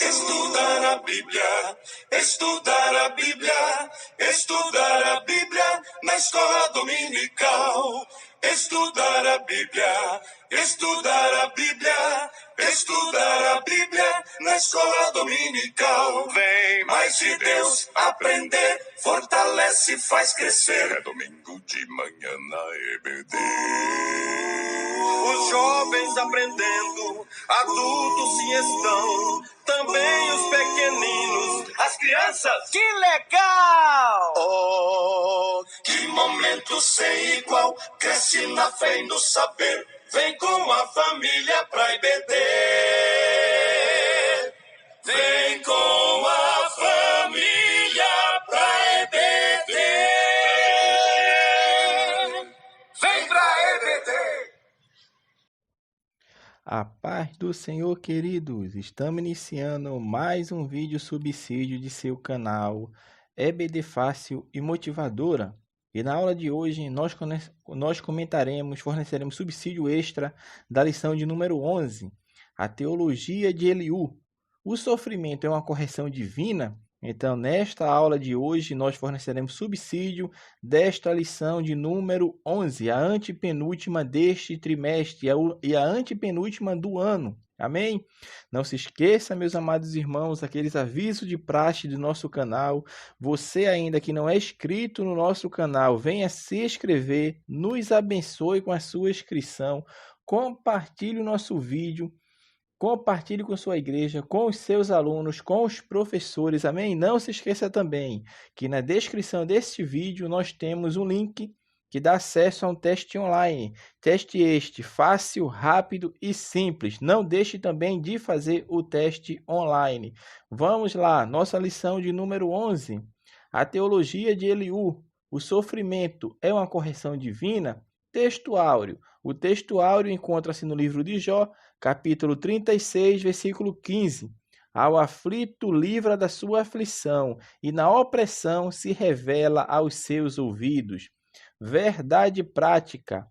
Estudar a Bíblia, estudar a Bíblia, estudar a Bíblia na escola dominical. Estudar a Bíblia, estudar a Bíblia, estudar a Bíblia na escola dominical. Vem mais de Deus aprender, fortalece e faz crescer. É domingo de manhã na EBD. Os jovens aprendendo, adultos sim estão, também os pequeninos, as crianças. Que legal! Oh, que momento sem igual, cresce na fé e no saber, vem com a família pra EBD. Vem com a família pra EBD. Vem pra EBD. A paz do Senhor, queridos! Estamos iniciando mais um vídeo subsídio de seu canal EBD Fácil e Motivadora. E na aula de hoje nós forneceremos subsídio extra da lição de número 11, a teologia de Eliú. O sofrimento é uma correção divina? Então, nesta aula de hoje, nós forneceremos subsídio desta lição de número 11, a antepenúltima deste trimestre e a antepenúltima do ano. Amém? Não se esqueça, meus amados irmãos, aqueles avisos de praxe do nosso canal. Você ainda que não é inscrito no nosso canal, venha se inscrever, nos abençoe com a sua inscrição, compartilhe o nosso vídeo, compartilhe com sua igreja, com os seus alunos, com os professores, amém? Não se esqueça também que na descrição deste vídeo nós temos um link que dá acesso a um teste online. Teste este fácil, rápido e simples. Não deixe também de fazer o teste online. Vamos lá, nossa lição de número 11. A teologia de Eliú. O sofrimento é uma correção divina? Texto áureo. O texto áureo encontra-se no livro de Jó, capítulo 36, versículo 15. Ao aflito livra da sua aflição, e na opressão se revela aos seus ouvidos. Verdade prática.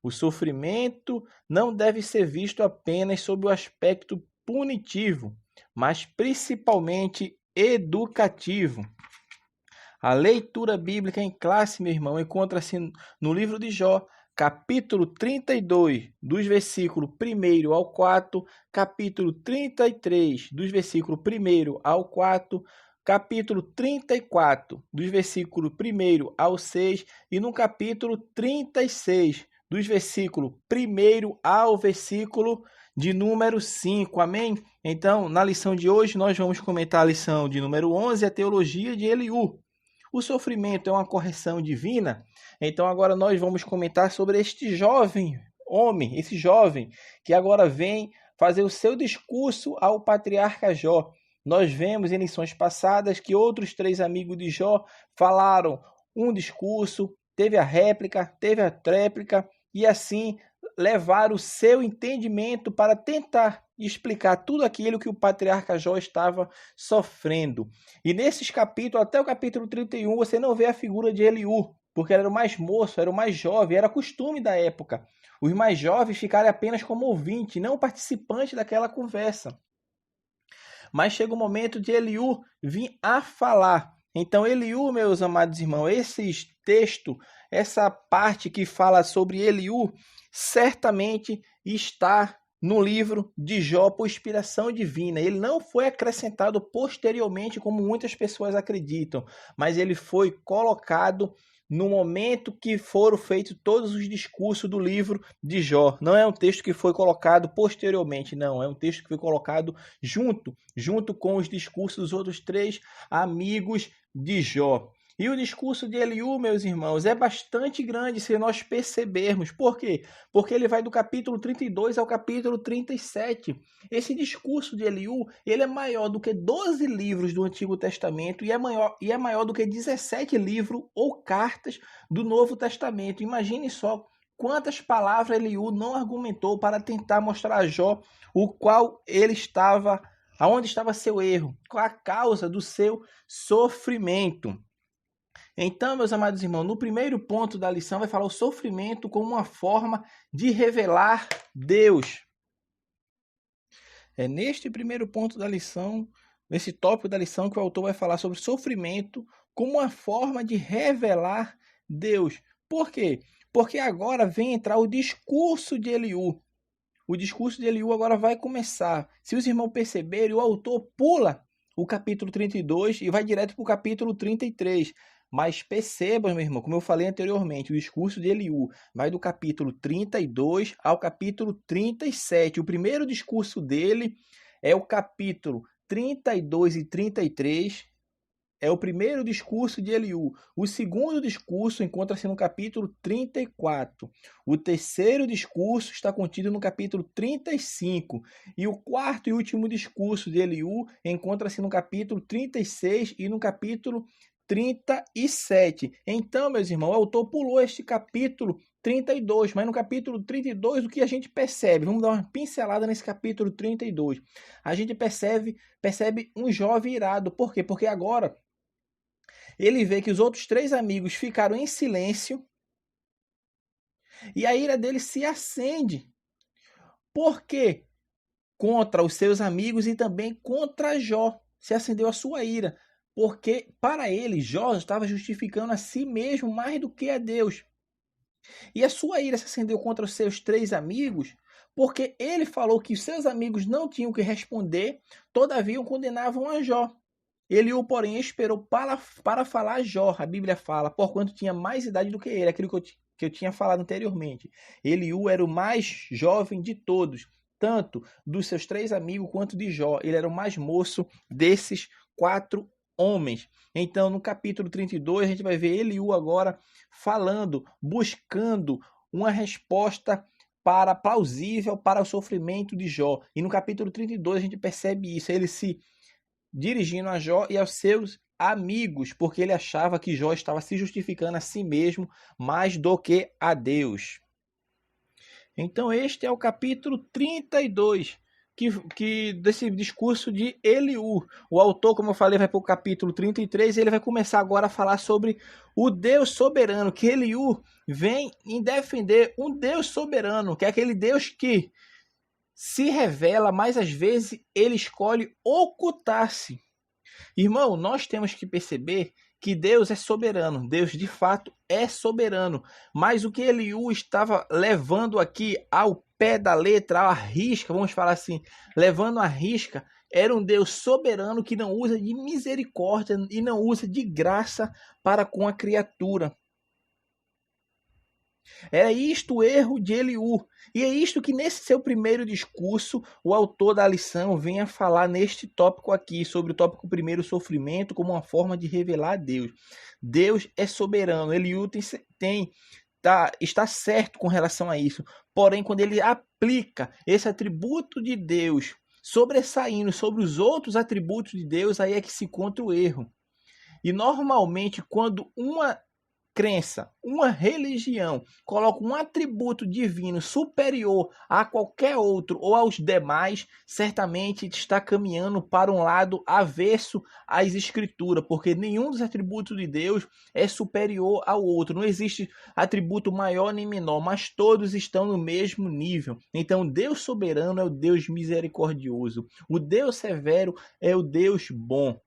O sofrimento não deve ser visto apenas sob o aspecto punitivo, mas principalmente educativo. A leitura bíblica em classe, meu irmão, encontra-se no livro de Jó, capítulo 32, dos versículos 1 ao 4, capítulo 33, dos versículos 1 ao 4, capítulo 34, dos versículos 1 ao 6, e no capítulo 36, dos versículos 1 ao versículo de número 5, amém? Então, na lição de hoje, nós vamos comentar a lição de número 11, a teologia de Eliú. O sofrimento é uma correção divina? Então agora nós vamos comentar sobre este jovem homem, esse jovem que agora vem fazer o seu discurso ao patriarca Jó. Nós vemos em lições passadas que outros 3 amigos de Jó falaram um discurso, teve a réplica, teve a tréplica e assim levaram o seu entendimento para tentar explicar tudo aquilo que o patriarca Jó estava sofrendo. E nesses capítulos, até o capítulo 31, você não vê a figura de Eliú, porque ele era o mais moço, era o mais jovem, era costume da época. Os mais jovens ficarem apenas como ouvinte, não participante daquela conversa. Mas chega o momento de Eliú vir a falar. Então, Eliú, meus amados irmãos, esse texto, essa parte que fala sobre Eliú, certamente está no livro de Jó por inspiração divina. Ele não foi acrescentado posteriormente, como muitas pessoas acreditam, mas ele foi colocado no momento que foram feitos todos os discursos do livro de Jó. Não é um texto que foi colocado posteriormente, não. É um texto que foi colocado junto com os discursos dos outros 3 amigos de Jó. E o discurso de Eliú, meus irmãos, é bastante grande se nós percebermos. Por quê? Porque ele vai do capítulo 32 ao capítulo 37. Esse discurso de Eliú, ele é maior do que 12 livros do Antigo Testamento e é maior do que 17 livros ou cartas do Novo Testamento. Imagine só quantas palavras Eliú não argumentou para tentar mostrar a Jó o qual ele estava, aonde estava seu erro, qual a causa do seu sofrimento. Então, meus amados irmãos, no primeiro ponto da lição vai falar o sofrimento como uma forma de revelar Deus. É neste primeiro ponto da lição, nesse tópico da lição, que o autor vai falar sobre sofrimento como uma forma de revelar Deus. Por quê? Porque agora vem entrar o discurso de Eliú. O discurso de Eliú agora vai começar. Se os irmãos perceberem, o autor pula o capítulo 32 e vai direto para o capítulo 33. Mas percebam, meu irmão, como eu falei anteriormente, o discurso de Eliú vai do capítulo 32 ao capítulo 37. O primeiro discurso dele é o capítulo 32 e 33. É o primeiro discurso de Eliú. O segundo discurso encontra-se no capítulo 34. O terceiro discurso está contido no capítulo 35. E o quarto e último discurso de Eliú encontra-se no capítulo 36 e no capítulo 37. Então, meus irmãos, o autor pulou este capítulo 32, mas no capítulo 32 o que a gente percebe? Vamos dar uma pincelada nesse capítulo 32. A gente percebe um jovem irado. Por quê? Porque agora ele vê que os outros 3 amigos ficaram em silêncio e a ira dele se acende. Por quê? Contra os seus amigos e também contra Jó. Se acendeu a sua ira. Porque para ele, Jó estava justificando a si mesmo mais do que a Deus. E a sua ira se acendeu contra os seus 3 amigos, porque ele falou que os seus amigos não tinham que responder, todavia condenavam a Jó. Eliú, porém, esperou para falar a Jó. A Bíblia fala, porquanto tinha mais idade do que ele, aquilo que eu tinha falado anteriormente. Eliú era o mais jovem de todos, tanto dos seus 3 amigos quanto de Jó. Ele era o mais moço desses 4 homens. Então, no capítulo 32, a gente vai ver Eliú agora falando, buscando uma resposta plausível para o sofrimento de Jó. E no capítulo 32 a gente percebe isso, ele se dirigindo a Jó e aos seus amigos, porque ele achava que Jó estava se justificando a si mesmo mais do que a Deus. Então este é o capítulo 32 desse discurso de Eliú. O autor, como eu falei, vai para o capítulo 33 e ele vai começar agora a falar sobre o Deus soberano, que Eliú vem em defender um Deus soberano, que é aquele Deus que se revela, mas às vezes ele escolhe ocultar-se. Irmão, nós temos que perceber que Deus é soberano. Deus de fato é soberano. Mas o que Eliú estava levando aqui ao pé da letra, à risca, vamos falar assim, levando à risca, era um Deus soberano que não usa de misericórdia e não usa de graça para com a criatura. Era isto o erro de Eliú. E é isto que nesse seu primeiro discurso o autor da lição vem a falar neste tópico aqui, sobre o tópico primeiro, sofrimento como uma forma de revelar a Deus. Deus é soberano. Eliú está certo com relação a isso. Porém, quando ele aplica esse atributo de Deus sobressaindo sobre os outros atributos de Deus, aí é que se encontra o erro. E normalmente quando uma crença, uma religião coloca um atributo divino superior a qualquer outro ou aos demais, certamente está caminhando para um lado avesso às escrituras, porque nenhum dos atributos de Deus é superior ao outro. Não existe atributo maior nem menor, mas todos estão no mesmo nível. Então, Deus soberano é o Deus misericordioso. O Deus severo é o Deus bom.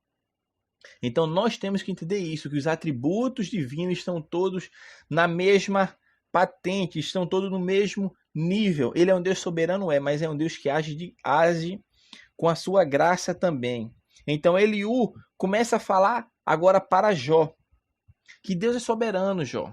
Então nós temos que entender isso, que os atributos divinos estão todos na mesma patente, estão todos no mesmo nível. Ele é um Deus soberano, mas é um Deus que age com a sua graça também. Então Eliú começa a falar agora para Jó, que Deus é soberano, Jó.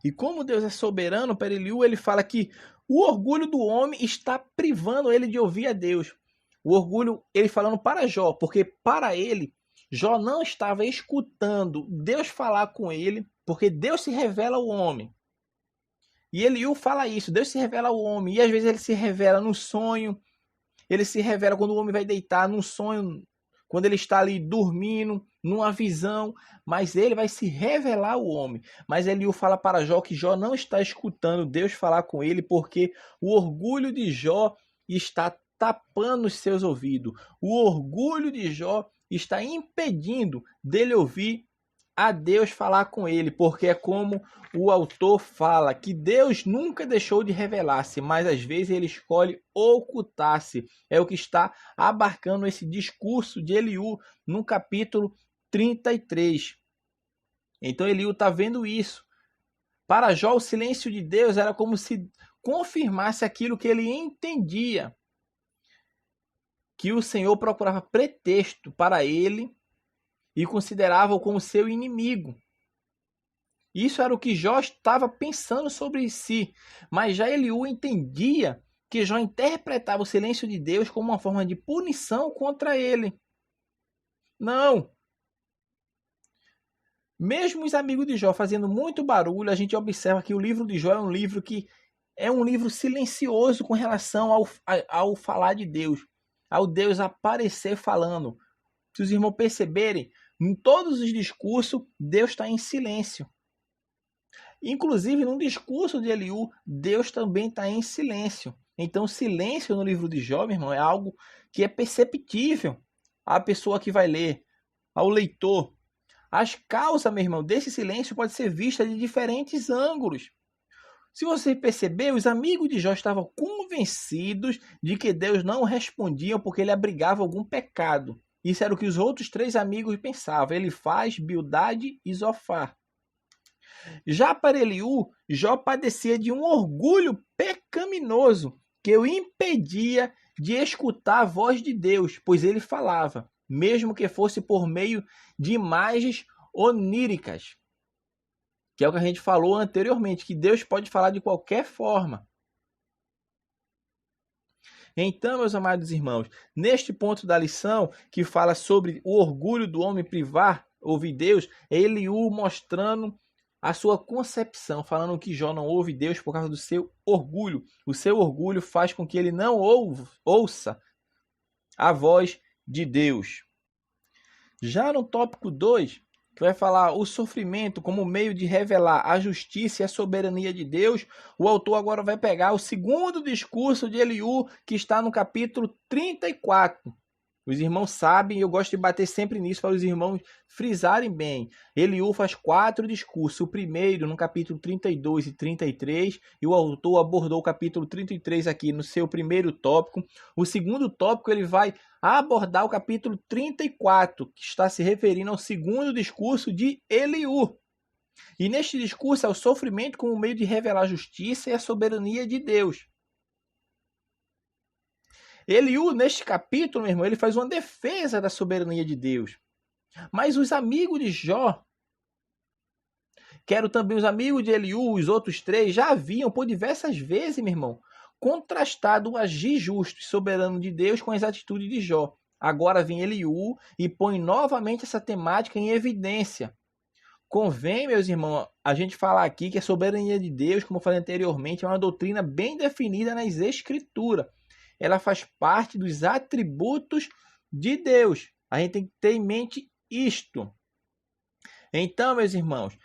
E como Deus é soberano para Eliú, ele fala que o orgulho do homem está privando ele de ouvir a Deus. O orgulho, ele falando para Jó, porque para ele, Jó não estava escutando Deus falar com ele, porque Deus se revela ao homem. E Eliú fala isso, Deus se revela ao homem, e às vezes ele se revela no sonho, ele se revela quando o homem vai deitar, num sonho, quando ele está ali dormindo, numa visão, mas ele vai se revelar ao homem. Mas Eliú fala para Jó que Jó não está escutando Deus falar com ele, porque o orgulho de Jó está tapando os seus ouvidos. O orgulho de Jó está impedindo dele ouvir a Deus falar com ele, porque é como o autor fala, que Deus nunca deixou de revelar-se, mas às vezes ele escolhe ocultar-se. É o que está abarcando esse discurso de Eliú no capítulo 33. Então Eliú está vendo isso. Para Jó, o silêncio de Deus era como se confirmasse aquilo que ele entendia, que o Senhor procurava pretexto para ele e considerava-o como seu inimigo. Isso era o que Jó estava pensando sobre si. Mas já Eliú entendia que Jó interpretava o silêncio de Deus como uma forma de punição contra ele. Não. Mesmo os amigos de Jó fazendo muito barulho, a gente observa que o livro de Jó é um livro que é um livro silencioso com relação ao falar de Deus, ao Deus aparecer falando. Se os irmãos perceberem, em todos os discursos, Deus está em silêncio. Inclusive, no discurso de Eliú, Deus também está em silêncio. Então, o silêncio no livro de Jó, meu irmão, é algo que é perceptível à pessoa que vai ler, ao leitor. As causas, meu irmão, desse silêncio pode ser vista de diferentes ângulos. Se você perceber, os amigos de Jó estavam convencidos de que Deus não respondia porque ele abrigava algum pecado. Isso era o que os outros 3 amigos pensavam: Elifaz, Bildade e Zofar. Já para Eliú, Jó padecia de um orgulho pecaminoso que o impedia de escutar a voz de Deus, pois ele falava, mesmo que fosse por meio de imagens oníricas, que é o que a gente falou anteriormente, que Deus pode falar de qualquer forma. Então, meus amados irmãos, neste ponto da lição, que fala sobre o orgulho do homem privar ouvir Deus, é Eliú mostrando a sua concepção, falando que Jó não ouve Deus por causa do seu orgulho. O seu orgulho faz com que ele não ouça a voz de Deus. Já no tópico 2, que vai falar o sofrimento como meio de revelar a justiça e a soberania de Deus, o autor agora vai pegar o segundo discurso de Eliú, que está no capítulo 34. Os irmãos sabem, eu gosto de bater sempre nisso para os irmãos frisarem bem. Eliú faz 4 discursos. O primeiro no capítulo 32 e 33, e o autor abordou o capítulo 33 aqui no seu primeiro tópico. O segundo tópico ele vai abordar o capítulo 34, que está se referindo ao segundo discurso de Eliú. E neste discurso é o sofrimento como meio de revelar a justiça e a soberania de Deus. Eliú, neste capítulo, meu irmão, ele faz uma defesa da soberania de Deus. Mas os amigos de Jó, quero também os amigos de Eliú, os outros 3, já haviam por diversas vezes, meu irmão, contrastado o agir justo e soberano de Deus com as atitudes de Jó. Agora vem Eliú e põe novamente essa temática em evidência. Convém, meus irmãos, a gente falar aqui que a soberania de Deus, como eu falei anteriormente, é uma doutrina bem definida nas Escrituras. Ela faz parte dos atributos de Deus. A gente tem que ter em mente isto. Então, meus irmãos,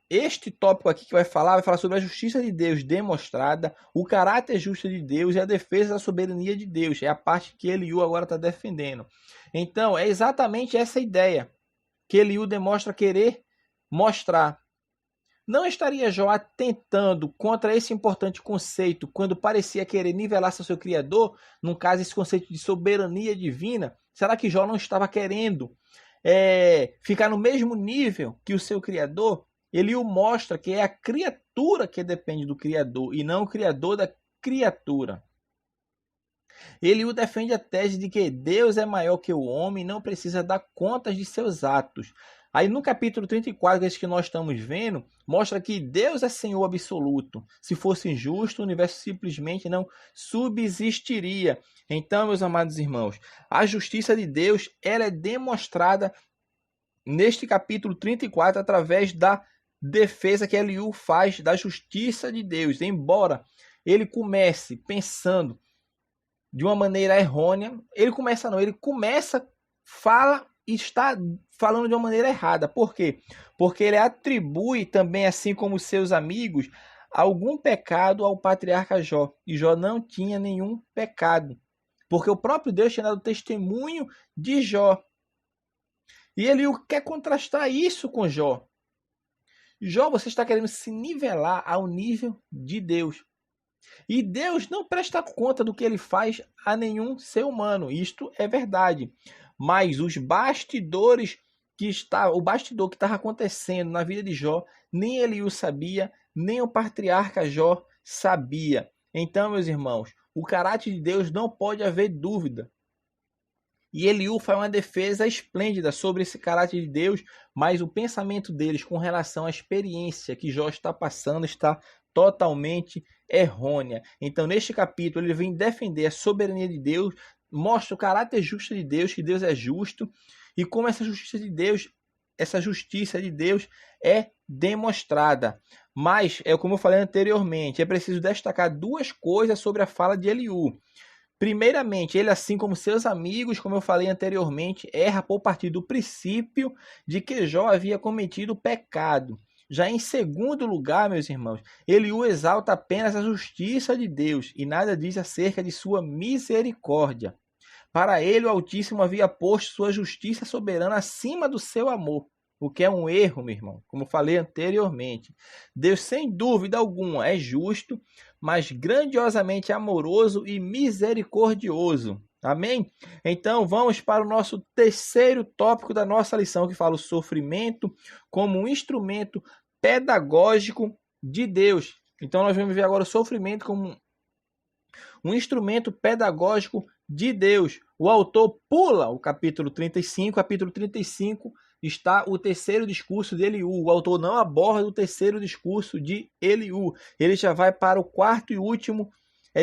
este tópico aqui que vai falar sobre a justiça de Deus demonstrada, o caráter justo de Deus e a defesa da soberania de Deus. É a parte que Eliú agora está defendendo. Então, é exatamente essa ideia que Eliú demonstra querer mostrar. Não estaria Jó atentando contra esse importante conceito quando parecia querer nivelar-se ao seu Criador? No caso, esse conceito de soberania divina. Será que Jó não estava querendo ficar no mesmo nível que o seu Criador? Ele o mostra que é a criatura que depende do Criador e não o Criador da criatura. Ele o defende a tese de que Deus é maior que o homem e não precisa dar contas de seus atos. Aí no capítulo 34, esse que nós estamos vendo, mostra que Deus é Senhor absoluto. Se fosse injusto, o universo simplesmente não subsistiria. Então, meus amados irmãos, a justiça de Deus ela é demonstrada neste capítulo 34 através da defesa que Eliú faz da justiça de Deus. Embora ele comece pensando de uma maneira errônea, ele fala e está falando de uma maneira errada. Por quê? Porque ele atribui também, assim como seus amigos, algum pecado ao patriarca Jó. E Jó não tinha nenhum pecado. Porque o próprio Deus tinha dado testemunho de Jó. E Eliú quer contrastar isso com Jó. Jó, você está querendo se nivelar ao nível de Deus. E Deus não presta conta do que ele faz a nenhum ser humano. Isto é verdade. Mas os bastidores o bastidor que estava acontecendo na vida de Jó, nem Eliú sabia, nem o patriarca Jó sabia. Então, meus irmãos, o caráter de Deus não pode haver dúvida. E Eliú faz uma defesa esplêndida sobre esse caráter de Deus, mas o pensamento deles com relação à experiência que Jó está passando está totalmente errônea. Então, neste capítulo, ele vem defender a soberania de Deus, mostra o caráter justo de Deus, que Deus é justo, e como essa justiça de Deus é demonstrada. Mas, como eu falei anteriormente, é preciso destacar duas coisas sobre a fala de Eliú. Primeiramente, ele, assim como seus amigos, como eu falei anteriormente, erra por partir do princípio de que Jó havia cometido pecado. Já em segundo lugar, meus irmãos, Eliú exalta apenas a justiça de Deus e nada diz acerca de sua misericórdia. Para ele, o Altíssimo havia posto sua justiça soberana acima do seu amor, o que é um erro, meu irmão, como falei anteriormente. Deus, sem dúvida alguma, é justo, mas grandiosamente amoroso e misericordioso. Amém? Então, vamos para o nosso terceiro tópico da nossa lição, que fala o sofrimento como um instrumento pedagógico de Deus. Então, nós vamos ver agora o sofrimento como um instrumento pedagógico de Deus. O autor pula o capítulo 35. Capítulo 35 está o terceiro discurso de Eliú. O autor não aborda o terceiro discurso de Eliú. Ele já vai para o quarto e último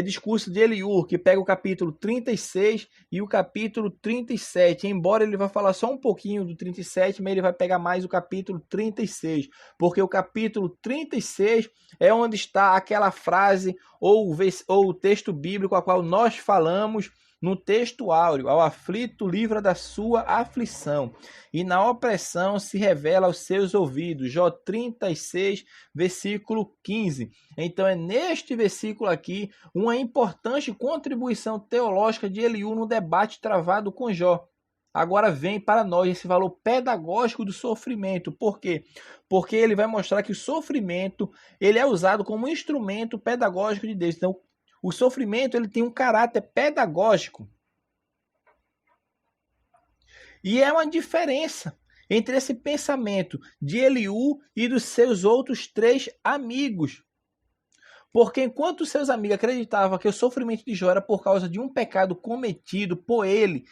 discurso de Eliú, que pega o capítulo 36 e o capítulo 37. Embora ele vá falar só um pouquinho do 37, mas ele vai pegar mais o capítulo 36. Porque o capítulo 36 é onde está aquela frase ou o texto bíblico a qual nós falamos no texto áureo: ao aflito livra da sua aflição, e na opressão se revela aos seus ouvidos. Jó 36, versículo 15. Então é neste versículo aqui uma importante contribuição teológica de Eliú no debate travado com Jó. Agora vem para nós esse valor pedagógico do sofrimento. Por quê? Porque ele vai mostrar que o sofrimento ele é usado como instrumento pedagógico de Deus. Então, o sofrimento ele tem um caráter pedagógico. E é uma diferença entre esse pensamento de Eliú e dos seus outros três amigos. Porque enquanto seus amigos acreditavam que o sofrimento de Jó era por causa de um pecado cometido por ele,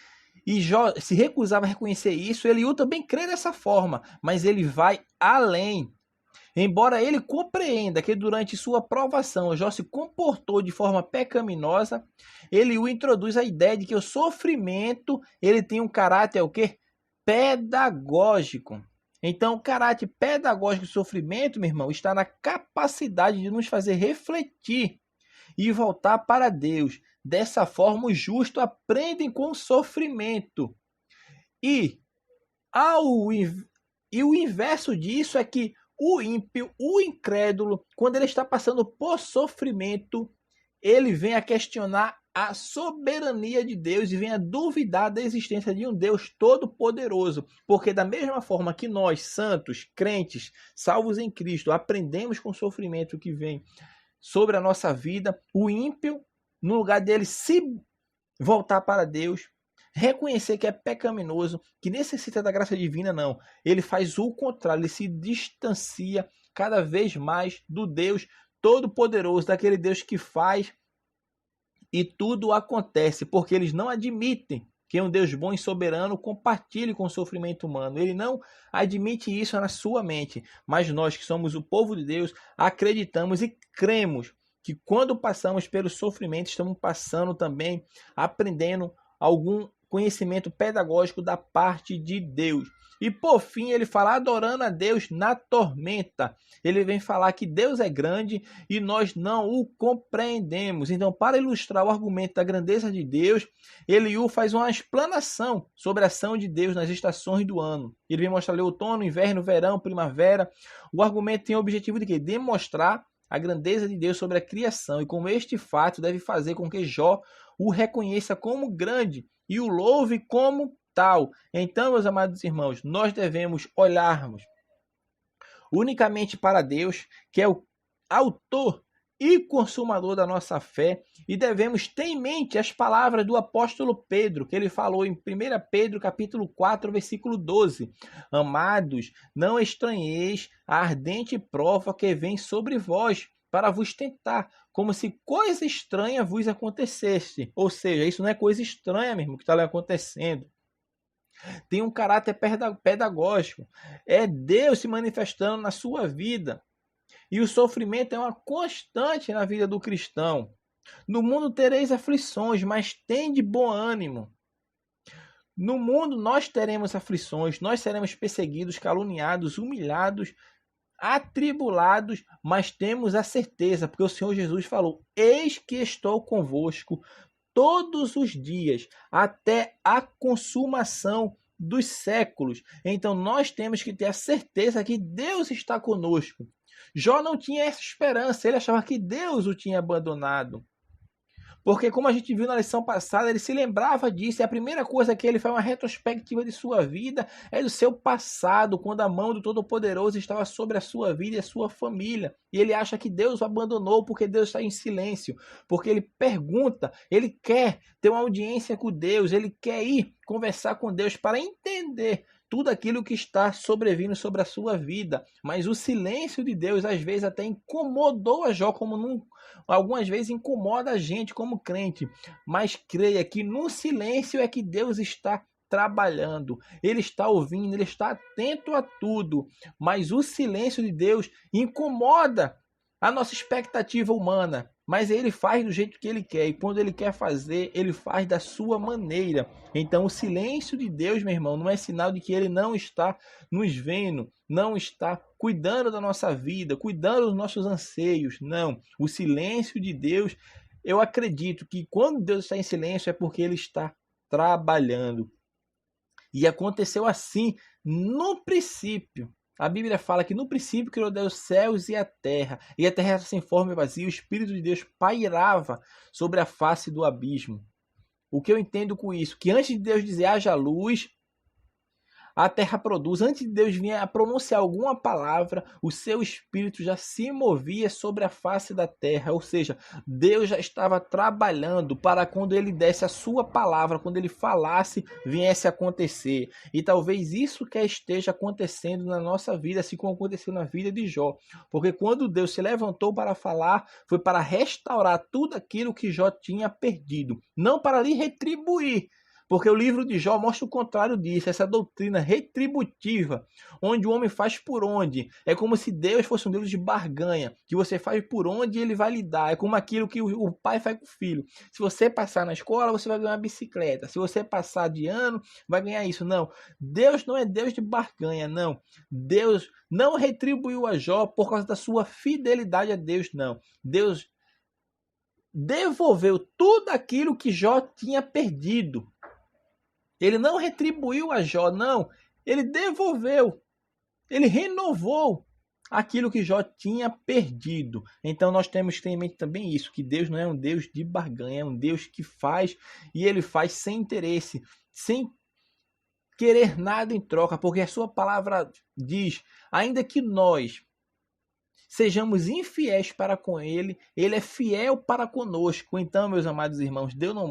e Jó se recusava a reconhecer isso, Eliú também crê dessa forma, mas ele vai além. Embora ele compreenda que durante sua provação Jó se comportou de forma pecaminosa, Eliú introduz a ideia de que o sofrimento ele tem um caráter o quê? Pedagógico. Então, o caráter pedagógico do sofrimento, meu irmão, está na capacidade de nos fazer refletir e voltar para Deus. Dessa forma, os justos aprendem com o sofrimento. E o inverso disso é que o ímpio, o incrédulo, quando ele está passando por sofrimento, ele vem a questionar a soberania de Deus e vem a duvidar da existência de um Deus todo-poderoso. Porque da mesma forma que nós, santos, crentes, salvos em Cristo, aprendemos com o sofrimento que vem sobre a nossa vida, o ímpio, no lugar dele se voltar para Deus, reconhecer que é pecaminoso, que necessita da graça divina, não. Ele faz o contrário, ele se distancia cada vez mais do Deus todo-poderoso, daquele Deus que faz e tudo acontece, porque eles não admitem que um Deus bom e soberano compartilhe com o sofrimento humano. Ele não admite isso na sua mente, mas nós que somos o povo de Deus, acreditamos e cremos que quando passamos pelo sofrimento, estamos passando também, aprendendo algum conhecimento pedagógico da parte de Deus. E por fim ele fala adorando a Deus na tormenta. Ele vem falar que Deus é grande e nós não o compreendemos. Então, para ilustrar o argumento da grandeza de Deus, Eliú faz uma explanação sobre a ação de Deus nas estações do ano. Ele vem mostrar ali outono, inverno, verão, primavera. O argumento tem o objetivo de quê? Demonstrar a grandeza de Deus sobre a criação e como este fato deve fazer com que Jó o reconheça como grande e o louve como tal. Então, meus amados irmãos, nós devemos olharmos unicamente para Deus, que é o autor e consumador da nossa fé, e devemos ter em mente as palavras do apóstolo Pedro, que ele falou em 1 Pedro capítulo 4, versículo 12. Amados, não estranheis a ardente prova que vem sobre vós, para vos tentar, como se coisa estranha vos acontecesse. Ou seja, isso não é coisa estranha mesmo que está acontecendo. Tem um caráter pedagógico. É Deus se manifestando na sua vida. E o sofrimento é uma constante na vida do cristão. No mundo tereis aflições, mas tende bom ânimo. No mundo nós teremos aflições, nós seremos perseguidos, caluniados, humilhados, atribulados, mas temos a certeza, porque o Senhor Jesus falou: eis que estou convosco todos os dias, até a consumação dos séculos. Então nós temos que ter a certeza que Deus está conosco. Jó não tinha essa esperança, ele achava que Deus o tinha abandonado. Porque, como a gente viu na lição passada, ele se lembrava disso. E a primeira coisa que ele faz uma retrospectiva de sua vida é do seu passado, quando a mão do Todo-Poderoso estava sobre a sua vida e a sua família. E ele acha que Deus o abandonou porque Deus está em silêncio. Porque ele pergunta, ele quer ter uma audiência com Deus, ele quer ir conversar com Deus para entender tudo aquilo que está sobrevindo sobre a sua vida. Mas o silêncio de Deus às vezes até incomodou a Jó, como algumas vezes incomoda a gente como crente. Mas creia que no silêncio é que Deus está trabalhando. Ele está ouvindo, ele está atento a tudo. Mas o silêncio de Deus incomoda a nossa expectativa humana. Mas ele faz do jeito que ele quer. E quando ele quer fazer, ele faz da sua maneira. Então o silêncio de Deus, meu irmão, não é sinal de que ele não está nos vendo, não está cuidando da nossa vida, cuidando dos nossos anseios. Não. O silêncio de Deus, eu acredito que quando Deus está em silêncio é porque ele está trabalhando. E aconteceu assim no princípio. A Bíblia fala que no princípio criou Deus os céus e a terra era sem forma e vazia. O Espírito de Deus pairava sobre a face do abismo. O que eu entendo com isso? Que antes de Deus dizer haja luz, a terra produz. Antes de Deus vir a pronunciar alguma palavra, o seu Espírito já se movia sobre a face da terra. Ou seja, Deus já estava trabalhando para quando ele desse a sua palavra, quando ele falasse, viesse a acontecer. E talvez isso que esteja acontecendo na nossa vida, assim como aconteceu na vida de Jó. Porque quando Deus se levantou para falar, foi para restaurar tudo aquilo que Jó tinha perdido. Não para lhe retribuir. Porque o livro de Jó mostra o contrário disso, essa doutrina retributiva, onde o homem faz por onde. É como se Deus fosse um Deus de barganha, que você faz por onde e ele vai lhe dar. É como aquilo que o pai faz com o filho. Se você passar na escola, você vai ganhar uma bicicleta. Se você passar de ano, vai ganhar isso. Não, Deus não é Deus de barganha, não. Deus não retribuiu a Jó por causa da sua fidelidade a Deus, não. Deus devolveu tudo aquilo que Jó tinha perdido. Ele não retribuiu a Jó, não. Ele devolveu. Ele renovou aquilo que Jó tinha perdido. Então nós temos que ter em mente também isso, que Deus não é um Deus de barganha, é um Deus que faz e ele faz sem interesse, sem querer nada em troca, porque a sua palavra diz, ainda que nós sejamos infiéis para com ele, ele é fiel para conosco. Então, meus amados irmãos, Deus não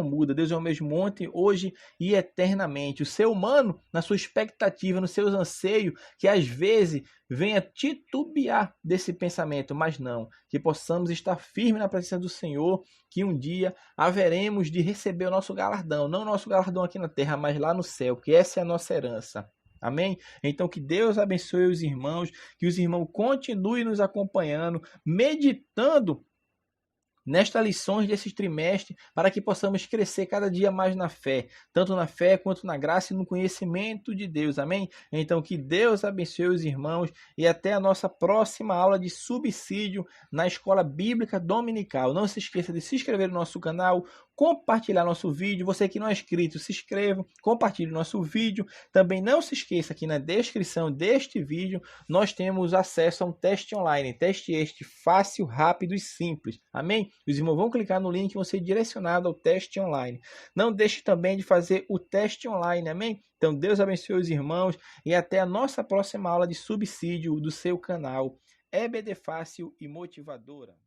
muda, Deus é o mesmo ontem, hoje e eternamente. O ser humano, na sua expectativa, nos seus anseios, que às vezes venha titubear desse pensamento, mas não, que possamos estar firmes na presença do Senhor, que um dia haveremos de receber o nosso galardão, não o nosso galardão aqui na terra, mas lá no céu, que essa é a nossa herança. Amém? Então que Deus abençoe os irmãos, que os irmãos continuem nos acompanhando, meditando nestas lições desse trimestre, para que possamos crescer cada dia mais na fé, tanto na fé quanto na graça e no conhecimento de Deus. Amém? Então que Deus abençoe os irmãos e até a nossa próxima aula de subsídio na Escola Bíblica Dominical. Não se esqueça de se inscrever no nosso canal, compartilhar nosso vídeo. Você que não é inscrito, se inscreva, compartilhe nosso vídeo. Também não se esqueça que na descrição deste vídeo nós temos acesso a um teste online. Teste este fácil, rápido e simples. Amém? Os irmãos vão clicar no link e vão ser direcionados ao teste online. Não deixe também de fazer o teste online. Amém? Então Deus abençoe os irmãos e até a nossa próxima aula de subsídio do seu canal EBD Fácil e Motivadora.